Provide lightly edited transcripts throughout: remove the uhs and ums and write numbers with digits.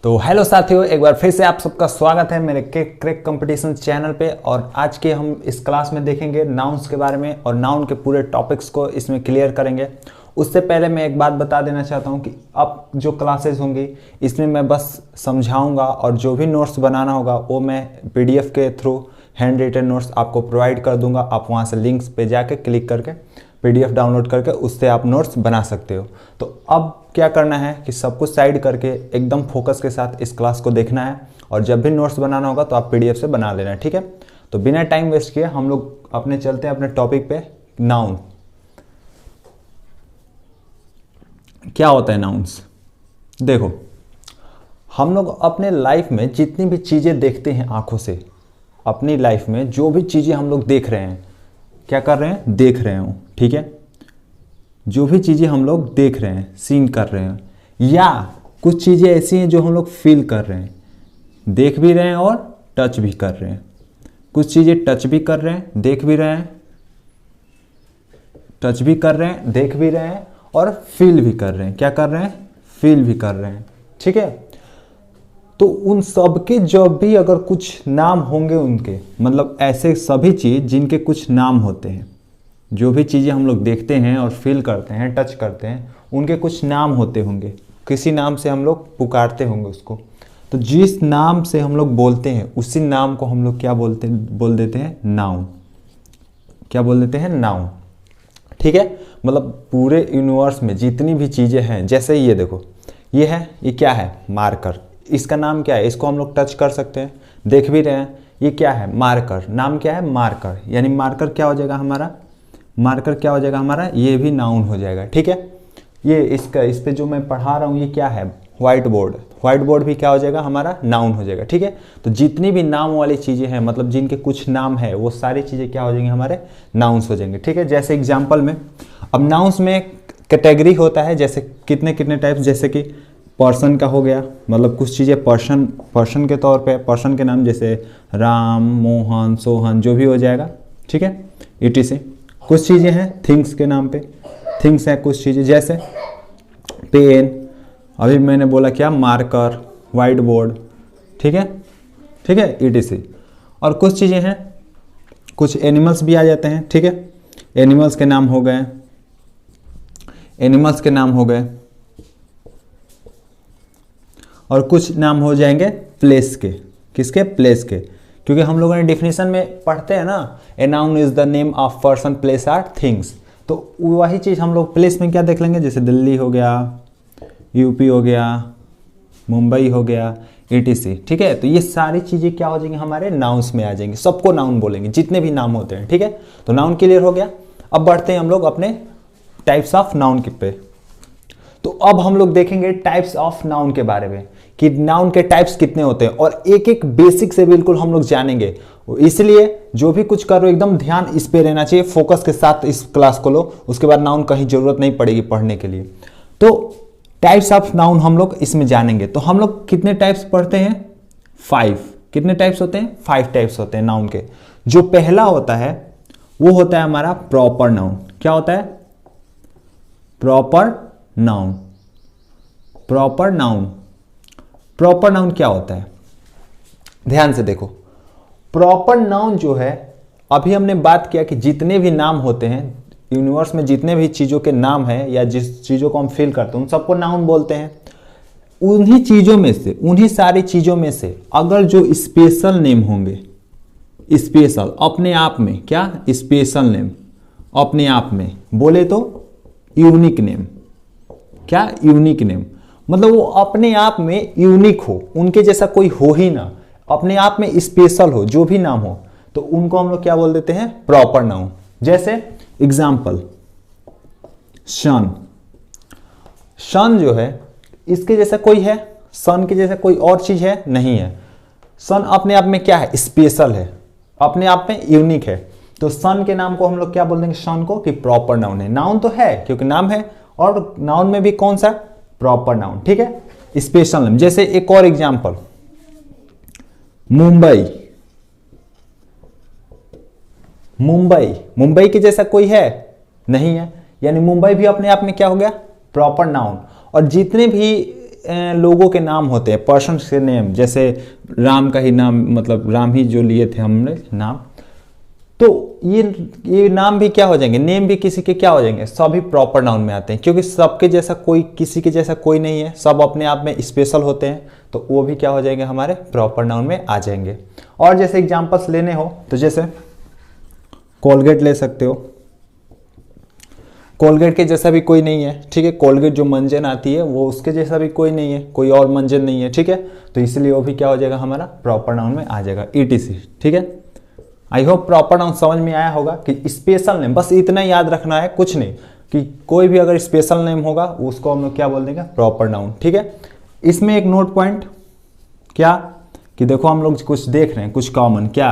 तो हेलो साथियों, एक बार फिर से आप सबका स्वागत है मेरे क्रेक कंपटीशन चैनल पे। और आज के हम इस क्लास में देखेंगे नाउन्स के बारे में और नाउन के पूरे टॉपिक्स को इसमें क्लियर करेंगे। उससे पहले मैं एक बात बता देना चाहता हूँ कि अब जो क्लासेस होंगी इसमें मैं बस समझाऊंगा और जो भी नोट्स बनाना होगा वो मैं पीडीएफ के थ्रू हैंड रिटन नोट्स आपको प्रोवाइड कर दूंगा। आप वहाँ से लिंक्स पे जाके क्लिक करके पीडीएफ डाउनलोड करके उससे आप नोट्स बना सकते हो। तो अब क्या करना है कि सब कुछ साइड करके एकदम फोकस के साथ इस क्लास को देखना है और जब भी नोट्स बनाना होगा तो आप पीडीएफ से बना लेना है, ठीक है। तो बिना टाइम वेस्ट किए हम लोग अपने चलते हैं अपने टॉपिक पे। नाउन क्या होता है? नाउन्स देखो, हम लोग अपने लाइफ में जितनी भी चीज़ें देखते हैं आंखों से, अपनी लाइफ में जो भी चीज़ें हम लोग देख रहे हैं, क्या कर रहे हैं? देख रहे हो, ठीक है। जो भी चीज़ें हम लोग देख रहे हैं, सीन कर रहे हैं, या कुछ चीज़ें ऐसी हैं जो हम लोग फील कर रहे हैं, देख भी रहे हैं और टच भी कर रहे हैं। कुछ चीज़ें टच भी कर रहे हैं, देख भी रहे हैं, टच भी कर रहे हैं, देख भी रहे हैं और फील भी कर रहे हैं। क्या कर रहे हैं? फील भी कर रहे हैं, ठीक है। तो उन सब के जब भी अगर कुछ नाम होंगे उनके, मतलब ऐसे सभी चीज़ जिनके कुछ नाम होते हैं, जो भी चीज़ें हम लोग देखते हैं और फील करते हैं, टच करते हैं, उनके कुछ नाम होते होंगे, किसी नाम से हम लोग पुकारते होंगे उसको। तो जिस नाम से हम लोग बोलते हैं उसी नाम को हम लोग क्या बोल देते हैं? नाउन। क्या बोल देते हैं? नाउन, ठीक है। मतलब पूरे यूनिवर्स में जितनी भी चीज़ें हैं, जैसे ये देखो, ये है, ये क्या है? मार्कर। इसका नाम क्या है? इसको हम लोग टच कर सकते हैं, देख भी रहे हैं। ये क्या है? मार्कर। नाम क्या है? मार्कर। यानी मार्कर क्या हो जाएगा हमारा? मार्कर क्या हो जाएगा हमारा? ये भी नाउन हो जाएगा, ठीक है। ये इसका, इस पे जो मैं पढ़ा रहा हूँ ये क्या है? White board. व्हाइट बोर्ड भी क्या हो जाएगा हमारा? नाउन हो जाएगा, ठीक है। तो जितनी भी नाम वाली चीज़ें हैं, मतलब जिनके कुछ नाम है, वो सारी चीज़ें क्या हो जाएंगी? हमारे नाउन्स हो जाएंगे, ठीक है। जैसे एग्जाम्पल में, अब नाउन्स में कैटेगरी होता है, जैसे कितने कितने टाइप्स, जैसे कि पर्सन का हो गया, मतलब कुछ चीज़ें पर्सन के तौर पे, पर्सन के नाम जैसे राम, मोहन, सोहन, जो भी हो जाएगा, ठीक है, etc। कुछ चीज़ें हैं थिंग्स के नाम पे, थिंग्स हैं कुछ चीज़ें, जैसे पेन, अभी मैंने बोला क्या? मार्कर, वाइट बोर्ड, ठीक है, ठीक है, etc। और कुछ चीज़ें हैं, कुछ एनिमल्स भी आ जाते हैं, ठीक है। एनिमल्स के नाम हो गए, एनिमल्स के नाम हो गए, और कुछ नाम हो जाएंगे प्लेस के। किसके? प्लेस के। क्योंकि हम लोगों ने डेफिनेशन में पढ़ते हैं ना, a noun is the name of person, place or things. तो वही चीज़ हम लोग प्लेस में क्या देख लेंगे? जैसे दिल्ली हो गया, यूपी हो गया, मुंबई हो गया, etc, ठीक है। तो ये सारी चीज़ें क्या हो जाएंगी? हमारे नाउन्स में आ जाएंगे। सबको नाउन बोलेंगे, जितने भी नाम होते हैं, ठीक है। तो नाउन क्लियर हो गया। अब बढ़ते हैं हम लोग अपने टाइप्स ऑफ नाउन पे। तो अब हम लोग देखेंगे टाइप्स ऑफ नाउन के बारे में, कि नाउन के टाइप्स कितने होते हैं, और एक एक बेसिक से बिल्कुल हम लोग जानेंगे। इसलिए जो भी कुछ करो एकदम ध्यान इस पे रहना चाहिए, फोकस के साथ इस क्लास को लो, उसके बाद नाउन कहीं जरूरत नहीं पड़ेगी पढ़ने के लिए। तो टाइप्स ऑफ नाउन हम लोग इसमें जानेंगे। तो हम लोग कितने टाइप्स पढ़ते हैं? 5। कितने टाइप्स होते हैं? 5 टाइप्स होते हैं नाउन के। जो पहला होता है वो होता है हमारा प्रॉपर नाउन। क्या होता है? Proper noun. Proper noun. Proper noun क्या होता है? ध्यान से देखो, प्रॉपर नाउन जो है, अभी हमने बात किया कि जितने भी नाम होते हैं यूनिवर्स में, जितने भी चीज़ों के नाम हैं या जिस चीज़ों को हम फील करते हैं उन सबको नाउन बोलते हैं। उन्हीं चीज़ों में से, उन्हीं सारी चीज़ों में से अगर जो स्पेशल नेम होंगे, स्पेशल अपने आप में, क्या? स्पेशल नेम अपने आप में बोले तो यूनिक नेम। क्या? Unique name. मतलब वो अपने आप में यूनिक हो, उनके जैसा कोई हो ही ना, अपने आप में स्पेशल हो, जो भी नाम हो, तो उनको हम लोग क्या बोल देते हैं? Proper noun. जैसे एग्जाम्पल, सन। सन जो है, इसके जैसा कोई है? सन के जैसा कोई और चीज है? नहीं है। सन अपने आप में क्या है? स्पेशल है, अपने आप में यूनिक है। तो सन के नाम को हम लोग क्या बोल देंगे? सन को, कि प्रॉपर नाउन है। नाउन तो है क्योंकि नाम है, और नाउन में भी कौन सा? प्रॉपर नाउन, ठीक है, स्पेशल नेम। जैसे एक और एग्जांपल, मुंबई। मुंबई, मुंबई के जैसा कोई है? नहीं है, यानी मुंबई भी अपने आप में क्या हो गया? Proper noun. और जितने भी लोगों के नाम होते हैं, पर्सन के नेम, जैसे राम का ही नाम, मतलब राम ही जो लिए थे हमने नाम, तो ये नाम भी क्या हो जाएंगे, नेम भी किसी के क्या हो जाएंगे, सभी प्रॉपर नाउन में आते हैं, क्योंकि सबके जैसा कोई, किसी के जैसा कोई नहीं है, सब अपने आप में स्पेशल होते हैं, तो वो भी क्या हो जाएंगे, हमारे प्रॉपर नाउन में आ जाएंगे। और जैसे एग्जांपल्स लेने हो तो जैसे कोलगेट ले सकते हो, कोलगेट के जैसा भी कोई नहीं है, ठीक है। कोलगेट जो मंजन आती है वो उसके जैसा भी कोई नहीं है, कोई और मंजन नहीं है, ठीक है। तो इसलिए वो भी क्या हो जाएगा, हमारा प्रॉपर नाउन में आ जाएगा, ETC, ठीक है। आई होप प्रॉपर नाउन समझ में आया होगा कि स्पेशल नेम, बस इतना याद रखना है, कुछ नहीं, कि कोई भी अगर स्पेशल नेम होगा उसको हम लोग क्या बोल देंगे, प्रॉपर नाउन, ठीक है। इसमें एक नोट पॉइंट क्या, कि देखो हम लोग कुछ देख रहे हैं, कुछ कॉमन, क्या,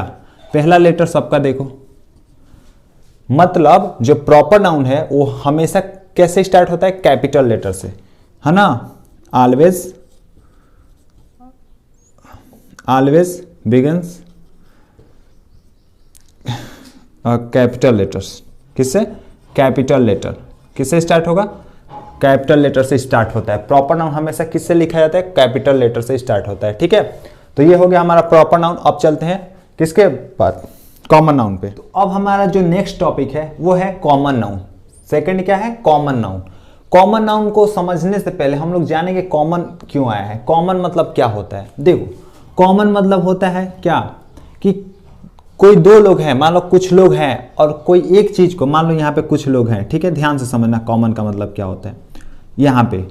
पहला लेटर सबका देखो, मतलब जो प्रॉपर नाउन है वो हमेशा कैसे स्टार्ट होता है, कैपिटल लेटर से, है ना, ऑलवेज बिगिंस कैपिटल लेटर्स, किससे, कैपिटल लेटर, किससे स्टार्ट होगा, कैपिटल लेटर से स्टार्ट होता है। प्रॉपर नाउन हमेशा किससे लिखा जाता है, कैपिटल लेटर से स्टार्ट होता है, ठीक है। तो ये हो गया हमारा प्रॉपर नाउन। अब चलते हैं किसके बाद, कॉमन नाउन पे। तो अब हमारा जो नेक्स्ट टॉपिक है वो है कॉमन नाउन। सेकंड क्या है, कॉमन नाउन। कॉमन नाउन को समझने से पहले हम लोग जानेंगे कॉमन क्यों आया है, कॉमन मतलब क्या होता है। देखो कॉमन मतलब होता है क्या, कि कोई दो लोग हैं, मान लो कुछ लोग हैं, और कोई एक चीज को, मान लो यहाँ पे कुछ लोग हैं, ठीक है, ध्यान से समझना कॉमन का मतलब क्या होता है यहाँ पे,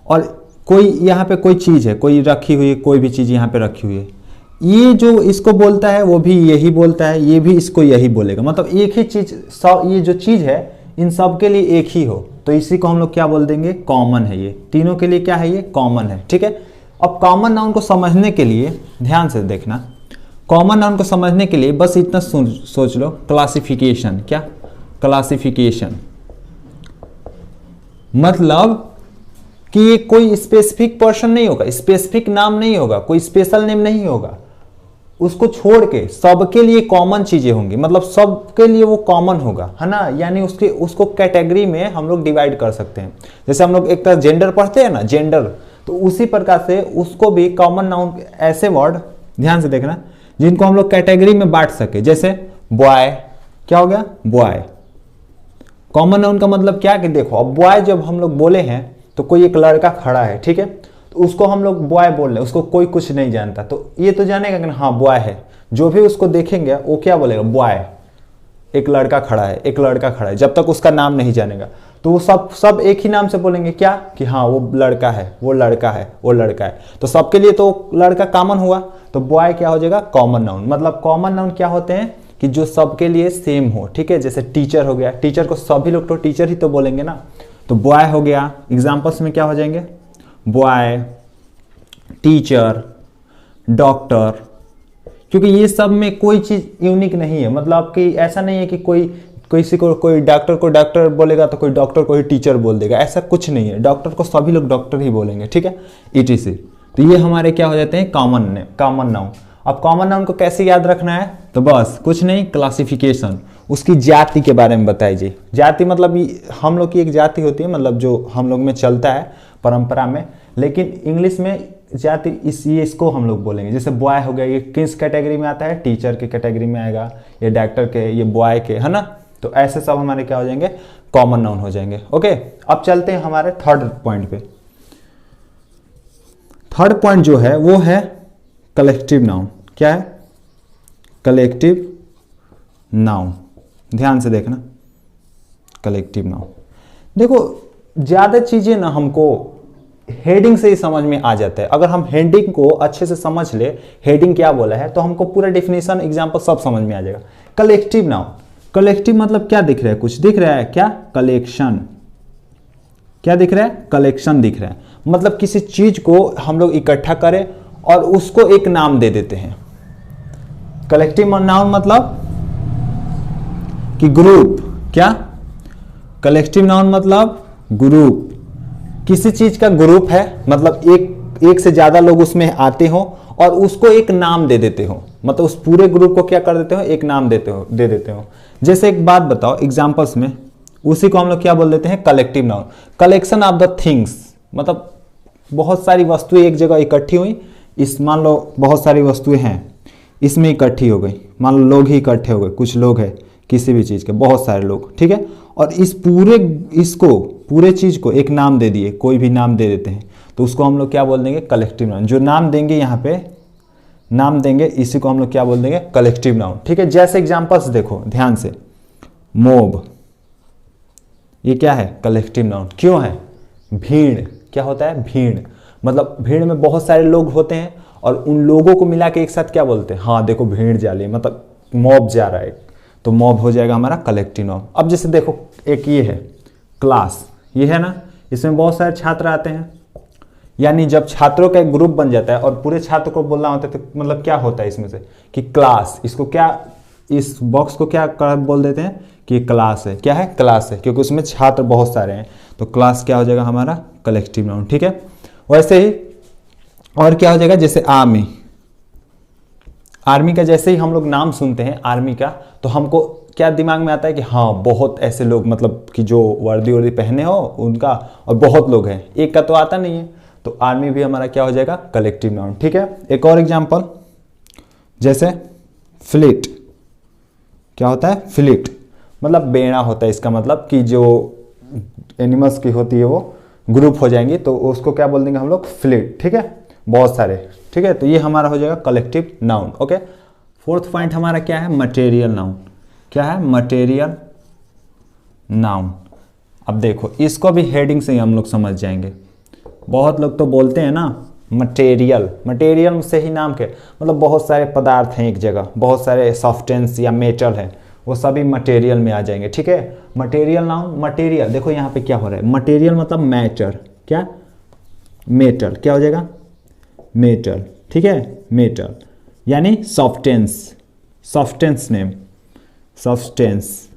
और कोई यहाँ पे कोई चीज है, कोई रखी हुई है, कोई भी चीज यहाँ पे रखी हुई है, ये जो इसको बोलता है वो भी यही बोलता है, ये भी इसको यही बोलेगा, मतलब एक ही चीज, ये जो चीज है इन सब के लिए एक ही हो, तो इसी को हम लोग क्या बोल देंगे, कॉमन है। ये तीनों के लिए क्या है, ये कॉमन है, ठीक है। अब कॉमन नाउन को समझने के लिए ध्यान से देखना, कॉमन नाउन को समझने के लिए बस इतना सोच लो, क्लासिफिकेशन, क्या, क्लासिफिकेशन मतलब कि ये कोई स्पेसिफिक पर्सन नहीं होगा, स्पेसिफिक नाम नहीं होगा, कोई स्पेशल नेम नहीं होगा, उसको छोड़ के सबके लिए कॉमन चीजें होंगी, मतलब सबके लिए वो कॉमन होगा, है ना। यानी उसको कैटेगरी में हम लोग डिवाइड कर सकते हैं, जैसे हम लोग एक तरह जेंडर पढ़ते हैं ना, जेंडर, तो उसी प्रकार से उसको भी कॉमन नाउन, ऐसे वर्ड ध्यान से देखना जिनको हम लोग कैटेगरी में बांट सके, जैसे बॉय, क्या हो गया, बॉय। कॉमन नाउन का मतलब क्या, कि देखो अब बॉय जब हम लोग बोले हैं तो कोई एक लड़का खड़ा है, ठीक है, तो उसको हम लोग बॉय बोल रहे हैं, उसको कोई कुछ नहीं जानता, तो ये तो जानेगा कि हाँ बॉय है, जो भी उसको देखेंगे वो क्या बोलेगा, बॉय, एक लड़का खड़ा है, एक लड़का खड़ा है, जब तक उसका नाम नहीं जानेगा तो वो सब एक ही नाम से बोलेंगे, क्या, कि हाँ वो लड़का है, वो लड़का है, वो लड़का है, तो सबके लिए तो लड़का कॉमन हुआ, तो बॉय क्या हो जाएगा, कॉमन नाउन। मतलब कॉमन नाउन क्या होते हैं, कि जो सबके लिए सेम हो, ठीक है। जैसे टीचर हो गया, टीचर को सभी लोग तो टीचर ही तो बोलेंगे ना, तो बॉय हो गया। एग्जाम्पल्स में क्या हो जाएंगे, बॉय, टीचर, डॉक्टर, क्योंकि ये सब में कोई चीज यूनिक नहीं है, मतलब कि ऐसा नहीं है कि किसी को, कोई डॉक्टर को डॉक्टर बोलेगा तो कोई डॉक्टर को ही टीचर बोल देगा, ऐसा कुछ नहीं है, डॉक्टर को सभी लोग डॉक्टर ही बोलेंगे, ठीक है, ETC। तो ये हमारे क्या हो जाते हैं, कॉमन नाउन। अब कॉमन नाउन को कैसे याद रखना है, तो बस कुछ नहीं, क्लासिफिकेशन, उसकी जाति के बारे में बताइए। जाति मतलब हम लोग की एक जाति होती है, मतलब जो हम लोग में चलता है परंपरा में, लेकिन इंग्लिश में जाति इसको हम लोग बोलेंगे। जैसे बॉय हो गया, ये किस कैटेगरी में आता है, टीचर के कैटेगरी में आएगा, ये डॉक्टर के, ये बॉय के, है ना। तो ऐसे सब हमारे क्या हो जाएंगे, कॉमन नाउन हो जाएंगे। ओके, अब चलते हैं हमारे थर्ड पॉइंट पे। थर्ड पॉइंट जो है वो है कलेक्टिव नाउन। क्या है, कलेक्टिव नाउन, ध्यान से देखना, कलेक्टिव नाउन। देखो ज्यादा चीजें ना हमको हेडिंग से ही समझ में आ जाता है। अगर हम हेडिंग को अच्छे से समझ ले, हेडिंग क्या बोला है, तो हमको पूरा डेफिनेशन, एग्जांपल सब समझ में आ जाएगा। कलेक्टिव नाउन, कलेक्टिव मतलब क्या दिख रहा है, कुछ दिख रहा है क्या, कलेक्शन, क्या दिख रहा है, कलेक्शन दिख रहा है, मतलब किसी चीज को हम लोग इकट्ठा करें और उसको एक नाम दे देते हैं। कलेक्टिव नाउन मतलब कि ग्रुप, क्या, कलेक्टिव नाउन मतलब ग्रुप, किसी चीज का ग्रुप है, मतलब एक से ज्यादा लोग उसमें आते हो और उसको एक नाम दे देते हो, मतलब उस पूरे ग्रुप को क्या कर देते हो, एक नाम दे देते हो। जैसे एक बात बताओ एग्जांपल्स में, उसी को हम लोग क्या बोल देते हैं, collective noun. Collection of the things, मतलब बहुत सारी वस्तुएं एक जगह इकट्ठी हुई, इस मान लो बहुत सारी वस्तुएं हैं इसमें इकट्ठी हो गई, मान लो लोग ही इकट्ठे हो गए, कुछ लोग हैं किसी भी चीज़ के, बहुत सारे लोग, ठीक है, और इस पूरे चीज़ को एक नाम दे दिए, कोई भी नाम दे देते हैं, तो उसको हम लोग क्या बोल देंगे, कलेक्टिव नाउन। जो नाम देंगे यहाँ पे नाम देंगे, इसी को हम लोग क्या बोल देंगे, कलेक्टिव नाउन, ठीक है। जैसे एग्जांपल्स देखो ध्यान से, मोब, ये क्या है, कलेक्टिव नाउन। क्यों है, भीड़, क्या होता है, भीड़, मतलब भीड़ में बहुत सारे लोग होते हैं और उन लोगों को मिला के एक साथ क्या बोलते हैं, हाँ देखो भीड़ जा रही है, मतलब मॉब जा रहा है, तो मॉब हो जाएगा हमारा कलेक्टिव नाउन। अब जैसे देखो एक ये है क्लास, ये है ना, इसमें बहुत सारे छात्र आते हैं, यानी जब छात्रों का एक ग्रुप बन जाता है और पूरे छात्र को बोलना होता है तो मतलब क्या होता है इसमें से कि क्लास, इसको क्या, इस बॉक्स को क्या बोल देते हैं कि क्लास है, क्या है, क्लास है, क्योंकि उसमें छात्र बहुत सारे हैं, तो क्लास क्या हो जाएगा हमारा कलेक्टिव नाउन, ठीक है। वैसे ही और क्या हो जाएगा, जैसे आर्मी, आर्मी का जैसे ही हम लोग नाम सुनते हैं आर्मी का, तो हमको क्या दिमाग में आता है कि हाँ बहुत ऐसे लोग, मतलब कि जो वर्दी पहने हो उनका, और बहुत लोग हैं, एक का तो आता नहीं है, तो आर्मी भी हमारा क्या हो जाएगा, कलेक्टिव नाउन, ठीक है। एक और एग्जांपल, जैसे फ्लीट, क्या होता है, फ्लीट, मतलब बेड़ा होता है, इसका मतलब कि जो एनिमल्स की होती है वो ग्रुप हो जाएंगी, तो उसको क्या बोल देंगे हम लोग, फ्लीट, ठीक है, बहुत सारे, ठीक है। तो ये हमारा हो जाएगा collective noun, okay. Fourth point हमारा क्या है, मटेरियल नाउन। क्या है, मटेरियल नाउन। अब देखो इसको भी हेडिंग से ही हम लोग समझ जाएंगे। बहुत लोग तो बोलते हैं ना मटेरियल, मटेरियल से ही नाम के, मतलब बहुत सारे पदार्थ हैं एक जगह, बहुत सारे सब्सटेंस या मेटल है, वो सभी मटेरियल में आ जाएंगे, ठीक है। मटेरियल नाउन, मटेरियल, देखो यहाँ पे क्या हो रहा है, मटेरियल मतलब मैटर, क्या, मेटल, क्या हो जाएगा, मेटल, ठीक है, मेटल, यानी सब्सटेंस, सब्सटेंस नेम, सब्सटेंस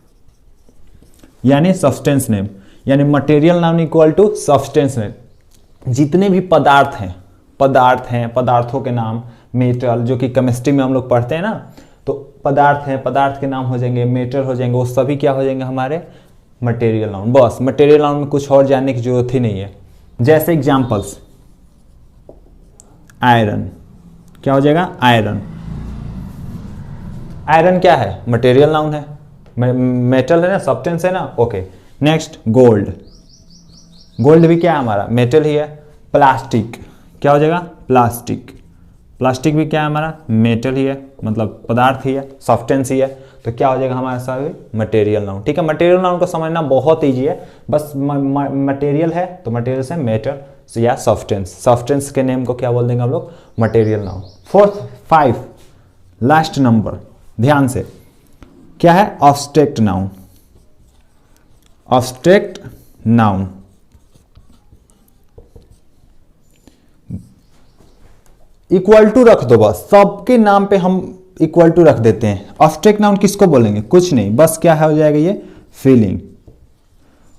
यानी सब्सटेंस नेम, यानी material noun equal to substance name. जितने भी पदार्थ हैं, पदार्थों के नाम, मेटल, जो कि केमिस्ट्री में हम लोग पढ़ते हैं ना, तो पदार्थ हैं, पदार्थ के नाम हो जाएंगे, मेटल हो जाएंगे, वो सभी क्या हो जाएंगे हमारे मटेरियल नाउन। बस मटेरियल नाउन में कुछ और जानने की जरूरत ही नहीं है। जैसे एग्जांपल्स, आयरन, क्या हो जाएगा, आयरन, आयरन क्या है, मटेरियल नाउन है, मेटल है ना, सब्सटेंस है ना, ओके। नेक्स्ट गोल्ड, गोल्ड भी क्या है हमारा, मेटल ही है। प्लास्टिक, क्या हो जाएगा, प्लास्टिक, प्लास्टिक भी क्या है हमारा, मेटल ही है, मतलब पदार्थ ही है, सब्सटेंस ही है, तो क्या हो जाएगा हमारा सारे मटेरियल नाउन, ठीक है। मटेरियल नाउन को समझना बहुत ईजी है, बस मटेरियल है तो मटेरियल से मेटल या सब्सटेंस, सब्सटेंस के नेम को क्या बोल देंगे हम लोग, material noun. Fourth, 5 last number, ध्यान से, क्या है, abstract noun, abstract noun, equal to रख दो, बस सबके नाम पे हम इक्वल टू रख देते हैं। ऑब्स्ट्रैक्ट नाउन किसको बोलेंगे, कुछ नहीं, बस क्या हो जाएगा ये, फीलिंग।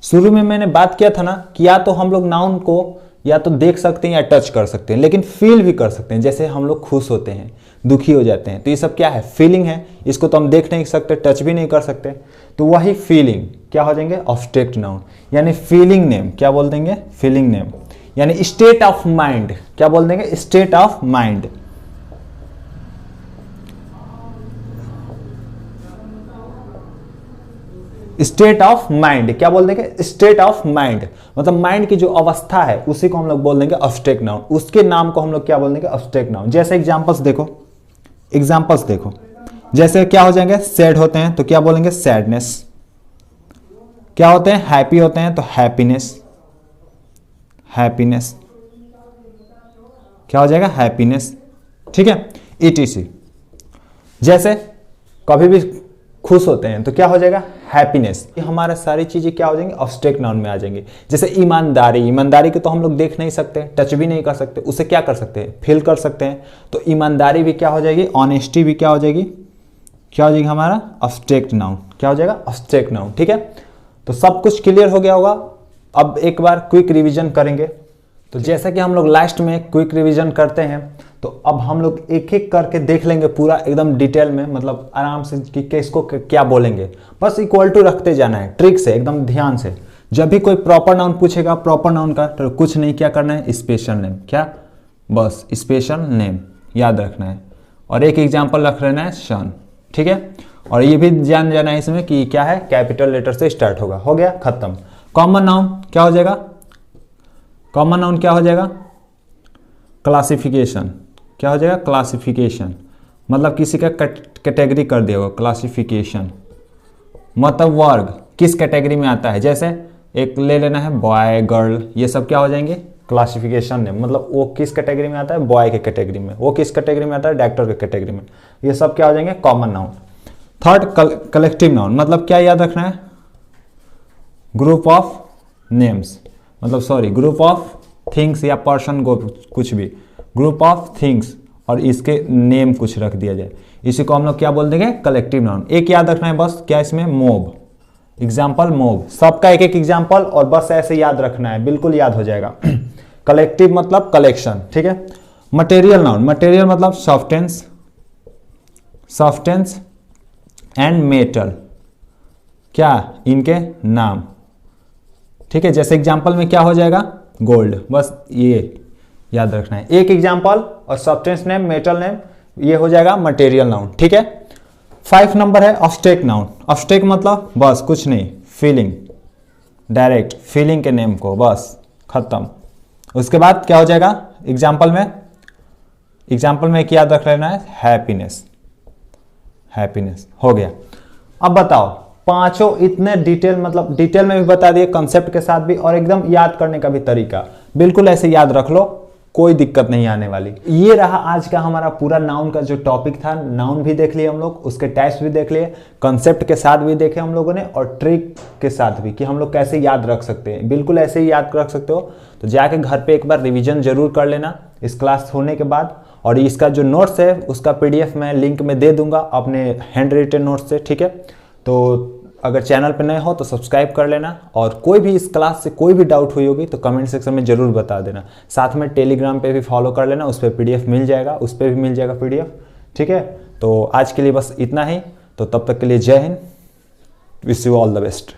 शुरू में मैंने बात किया था ना कि या तो हम लोग नाउन को या तो देख सकते हैं या टच कर सकते हैं, लेकिन फील भी कर सकते हैं। जैसे हम लोग खुश होते हैं, दुखी हो जाते हैं, तो ये सब क्या है, फीलिंग है। इसको तो हम देख नहीं सकते, टच भी नहीं कर सकते, तो वही फीलिंग क्या हो जाएंगे, ऑब्स्ट्रैक्ट नाउन, यानी फीलिंग नेम, क्या बोल देंगे, फीलिंग नेम, यानी स्टेट ऑफ माइंड, क्या बोल देंगे, state of mind. State of mind, क्या बोल देंगे, स्टेट ऑफ माइंड, मतलब माइंड की जो अवस्था है उसी को हम लोग बोल देंगे ऑब्स्ट्रैक्ट नाउन, उसके नाम को हम लोग क्या बोल देंगे, ऑब्स्ट्रैक्ट नाउन। जैसे एग्जांपल्स देखो, एग्जांपल्स देखो, जैसे क्या हो जाएंगे, सैड होते हैं तो क्या बोलेंगे, सैडनेस, क्या होते हैं, हैप्पी होते हैं तो हैप्पीनेस, हैप्पीनेस, क्या हो जाएगा, हैप्पीनेस, ठीक है, etc। जैसे कभी भी खुश होते हैं तो क्या हो जाएगा, हैप्पीनेस। ये हमारा सारी चीजें क्या हो जाएंगी, ऑब्स्ट्रैक्ट नाउन में आ जाएंगी। जैसे ईमानदारी, ईमानदारी को तो हम लोग देख नहीं सकते, टच भी नहीं कर सकते, उसे क्या कर सकते हैं, फील कर सकते हैं, तो ईमानदारी भी क्या हो जाएगी, ऑनेस्टी भी क्या हो जाएगी, क्या हो जाएगी हमारा ऑब्स्ट्रैक्ट नाउन, क्या हो जाएगा, ऑब्स्ट्रैक्ट नाउन, ठीक है। तो सब कुछ क्लियर हो गया होगा। अब एक बार क्विक रिवीजन करेंगे। तो जैसा कि हम लोग लास्ट में क्विक रिवीजन करते हैं, तो अब हम लोग एक एक करके देख लेंगे पूरा एकदम डिटेल में, मतलब आराम से कि किसको क्या बोलेंगे, बस इक्वल टू रखते जाना है, ट्रिक से एकदम ध्यान से। जब भी कोई प्रॉपर नाउन पूछेगा प्रॉपर नाउन का, तो कुछ नहीं क्या करना है, स्पेशल नेम, क्या बस स्पेशल नेम याद रखना है। और एक एग्जाम्पल रख लेना है सन, ठीक है। और ये भी जान जाना है इसमें कि क्या है, कैपिटल लेटर से स्टार्ट होगा। हो गया, खत्म। कॉमन नाउन क्या हो जाएगा, कॉमन नाउन क्या हो जाएगा, क्लासिफिकेशन। क्या हो जाएगा, क्लासिफिकेशन, मतलब किसी का कैटेगरी कर दिया होगा, क्लासिफिकेशन मतलब वर्ग, किस कैटेगरी में आता है। जैसे एक ले लेना है बॉय गर्ल, ये सब क्या हो जाएंगे, क्लासिफिकेशन नेम, मतलब वो किस कैटेगरी में आता है, बॉय के कैटेगरी में, वो किस कैटेगरी में आता है, डॉक्टर के कैटेगरी में, ये सब क्या हो जाएंगे, common noun. Third, collective noun, मतलब क्या याद रखना है, ग्रुप ऑफ नेम्स, मतलब सॉरी ग्रुप ऑफ थिंग्स या पर्सन को, कुछ भी ग्रुप ऑफ थिंग्स और इसके नेम कुछ रख दिया जाए, इसी को हम लोग क्या बोल देंगे, कलेक्टिव नाउन। एक याद रखना है बस, क्या इसमें, मोब, एग्जाम्पल मोब, सबका एक एक एग्जाम्पल और बस ऐसे याद रखना है, बिल्कुल याद हो जाएगा। कलेक्टिव मतलब कलेक्शन, ठीक है। मटेरियल नाउन, मटेरियल मतलब सब्सटेंस, सब्सटेंस एंड मेटल, क्या इनके नाम, ठीक है। जैसे एग्जाम्पल में क्या हो जाएगा, गोल्ड, बस ये याद रखना है। एक एग्जाम्पल और सब्सटेंस नेम, मेटल नेम, ये हो जाएगा मटेरियल नाउन, ठीक है। 5 नंबर है ऑब्स्ट्रैक्ट नाउन। ऑब्स्ट्रैक्ट मतलब बस कुछ नहीं, फीलिंग, डायरेक्ट फीलिंग के नेम को, बस खत्म। उसके बाद क्या हो जाएगा, एग्जाम्पल में एक याद रख लेना है, हैप्पीनेस, हैप्पीनेस हो गया। अब बताओ, पांचों इतने डिटेल, मतलब डिटेल में भी बता दिए, कंसेप्ट के साथ भी, और एकदम याद करने का भी तरीका, बिल्कुल ऐसे याद रख लो, कोई दिक्कत नहीं आने वाली। ये रहा आज का हमारा पूरा नाउन का जो टॉपिक था। नाउन भी देख लिए हम लोग, उसके टाइप्स भी देख लिए, कंसेप्ट के साथ भी देखे हम लोगों ने, और ट्रिक के साथ भी कि हम लोग कैसे याद रख सकते हैं। बिल्कुल ऐसे ही याद रख सकते हो, तो जाके घर पे एक बार रिवीजन जरूर कर लेना इस क्लास होने के बाद। और इसका जो नोट्स है उसका PDF मैं लिंक में दे दूंगा अपने हैंड रिटन नोट्स से, ठीक है। तो अगर चैनल पे नए हो तो सब्सक्राइब कर लेना, और कोई भी इस क्लास से कोई भी डाउट हुई होगी तो कमेंट सेक्शन में जरूर बता देना। साथ में टेलीग्राम पे भी फॉलो कर लेना, उस पर PDF मिल जाएगा, उस पर भी मिल जाएगा PDF, ठीक है। तो आज के लिए बस इतना ही, तो तब तक के लिए जय Hind, wish you all the best.